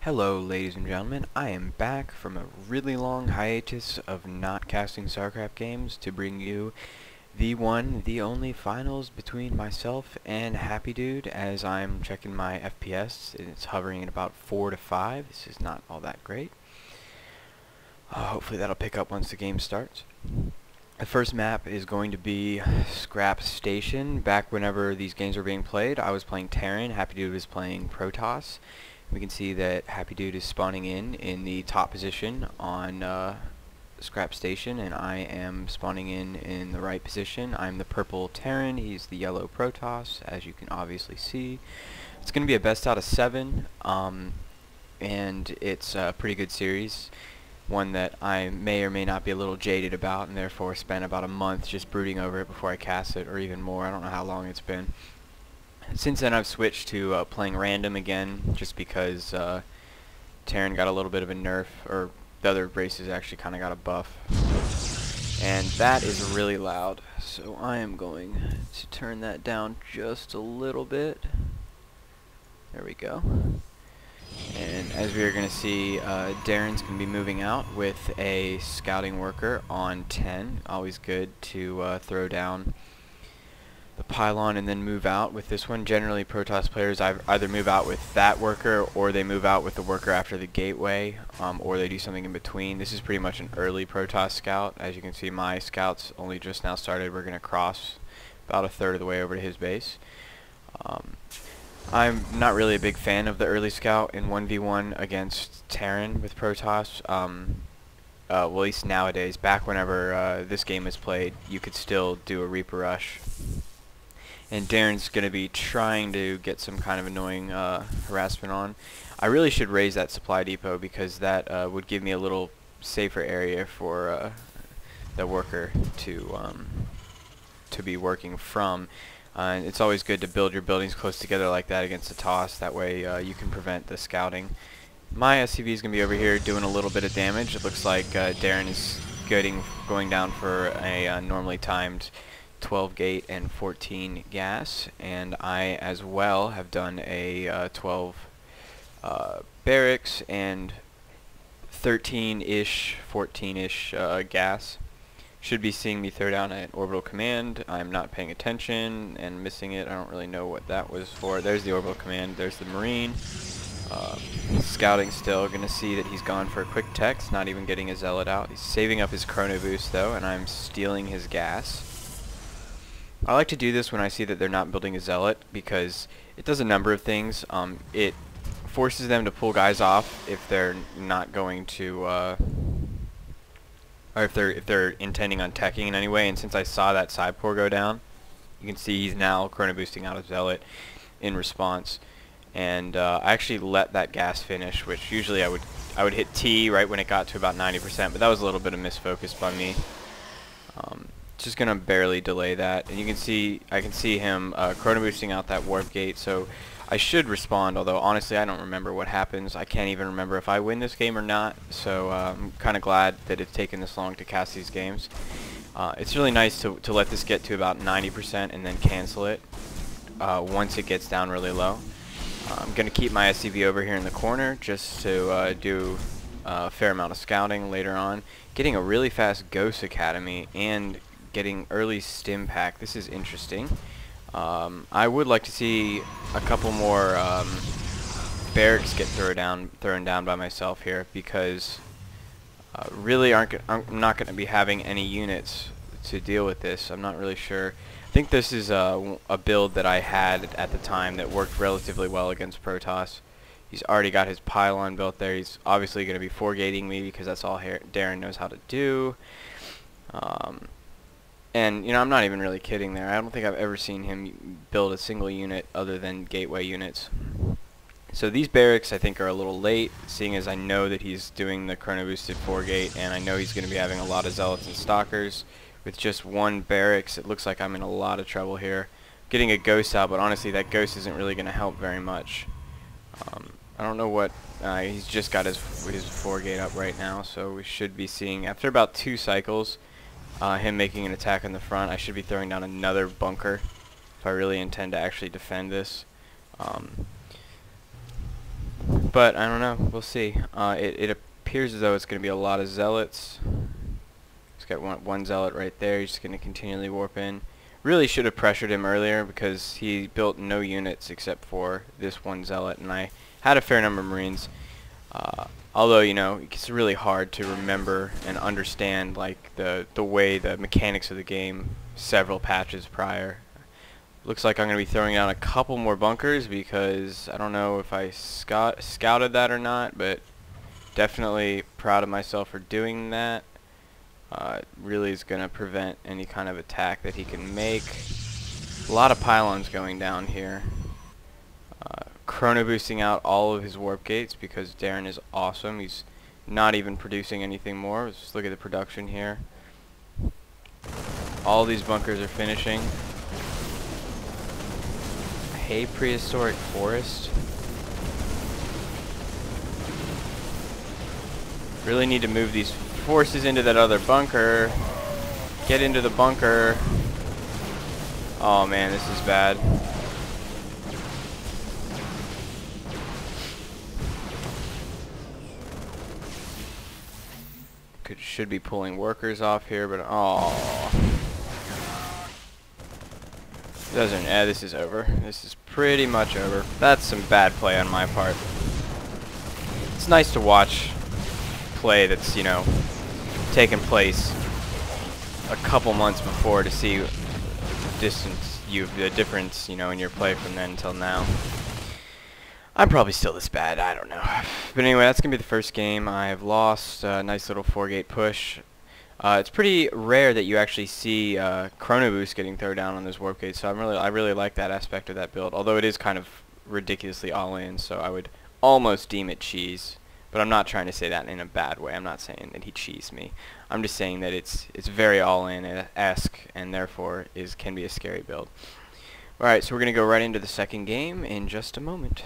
Hello ladies and gentlemen, I am back from a really long hiatus of not casting StarCraft games to bring you the one, the only finals between myself and Happy Dude. As I'm checking my FPS, it's hovering at about 4 to 5. This is not all that great. Hopefully that'll pick up once the game starts. The first map is going to be Scrap Station. Back whenever these games were being played, I was playing Terran, Happy Dude was playing Protoss. We can see that Happy Dude is spawning in the top position on Scrap Station, and I am spawning in the right position. I'm the purple Terran, he's the yellow Protoss, as you can obviously see. It's going to be a best out of 7, and it's a pretty good series. One that I may or may not be a little jaded about, and therefore spent about a month just brooding over it before I cast it, or even more. I don't know how long it's been. Since then I've switched to playing random again, just because Terran got a little bit of a nerf, or the other races actually kind of got a buff. And that is really loud, so I am going to turn that down just a little bit. There we go. And as we are going to see, Darren's going to be moving out with a scouting worker on 10. Always good to throw down the pylon and then move out with this one. Generally Protoss players either move out with that worker, or they move out with the worker after the gateway, or they do something in between. This is pretty much an early Protoss scout. As you can see, my scouts only just now started. We're going to cross about a third of the way over to his base. I'm not really a big fan of the early scout in 1v1 against Terran with Protoss. Well, at least nowadays. Back whenever this game was played, you could still do a Reaper Rush. And Darren's going to be trying to get some kind of annoying harassment on. I really should raise that supply depot, because that would give me a little safer area for the worker to be working from. And it's always good to build your buildings close together like that against a toss. That way you can prevent the scouting. My SCV is going to be over here doing a little bit of damage. It looks like Darren is going down for a normally timed 12 gate and 14 gas, and I as well have done a 12 barracks and 13-ish, 14-ish gas. Should be seeing me throw down an orbital command. I'm not paying attention and missing it. I don't really know what that was for. There's the orbital command. There's the marine. Scouting still. Gonna see that he's gone for a quick text, not even getting a zealot out. He's saving up his chrono boost though, and I'm stealing his gas. I like to do this when I see that they're not building a zealot, because it does a number of things. It forces them to pull guys off if they're not going to, or if they're intending on teching in any way. And since I saw that side pour go down, you can see he's now chrono boosting out a zealot in response. And I actually let that gas finish, which usually I would hit T right when it got to about 90%, but that was a little bit of misfocus by me. Just gonna barely delay that, and you can see I can see him chrono boosting out that warp gate, so I should respond, although honestly I don't remember what happens. I can't even remember if I win this game or not, so I'm kinda glad that it's taken this long to cast these games. It's really nice to let this get to about 90% and then cancel it once it gets down really low. I'm gonna keep my SCV over here in the corner just to do a fair amount of scouting later on. Getting a really fast Ghost Academy and getting early stim pack. This is interesting. I would like to see a couple more barracks get thrown down by myself here, because really I'm not going to be having any units to deal with this. I'm not really sure. I think this is a build that I had at the time that worked relatively well against Protoss. He's already got his pylon built there. He's obviously going to be 4-gating me, because that's all Darren knows how to do. And, you know, I'm not even really kidding there. I don't think I've ever seen him build a single unit other than gateway units. So these barracks I think are a little late, seeing as I know that he's doing the chrono boosted 4-gate, and I know he's going to be having a lot of zealots and stalkers. With just one barracks, it looks like I'm in a lot of trouble here. Getting a ghost out, but honestly that ghost isn't really going to help very much. I don't know what, he's just got his 4-gate up right now, so we should be seeing, after about 2 cycles, him making an attack on the front. I should be throwing down another bunker if I really intend to actually defend this. But I don't know. We'll see. It appears as though it's going to be a lot of zealots. He's got one zealot right there. He's just going to continually warp in. Really should have pressured him earlier because he built no units except for this one zealot, and I had a fair number of Marines. Although, you know, it's really hard to remember and understand like the way the mechanics of the game several patches prior. Looks like I'm going to be throwing down a couple more bunkers because I don't know if I scouted that or not, but definitely proud of myself for doing that. It really is going to prevent any kind of attack that he can make. A lot of pylons going down here. Chrono boosting out all of his warp gates because Darren is awesome. He's not even producing anything more. Let's just look at the production here. All these bunkers are finishing. Hey, prehistoric forest. Really need to move these forces into that other bunker. Get into the bunker. Oh man, this is bad. Should be pulling workers off here, but oh, doesn't. This is over. This is pretty much over. That's some bad play on my part. It's nice to watch play that's, you know, taken place a couple months before to see the difference, you know, in your play from then until now. I'm probably still this bad, I don't know. But anyway, that's going to be the first game. I have lost a nice little 4-gate push. It's pretty rare that you actually see Chrono Boost getting thrown down on those warp gates, so I really like that aspect of that build, although it is kind of ridiculously all-in, so I would almost deem it cheese. But I'm not trying to say that in a bad way. I'm not saying that he cheesed me. I'm just saying that it's very all-in-esque, and therefore can be a scary build. Alright, so we're going to go right into the second game in just a moment.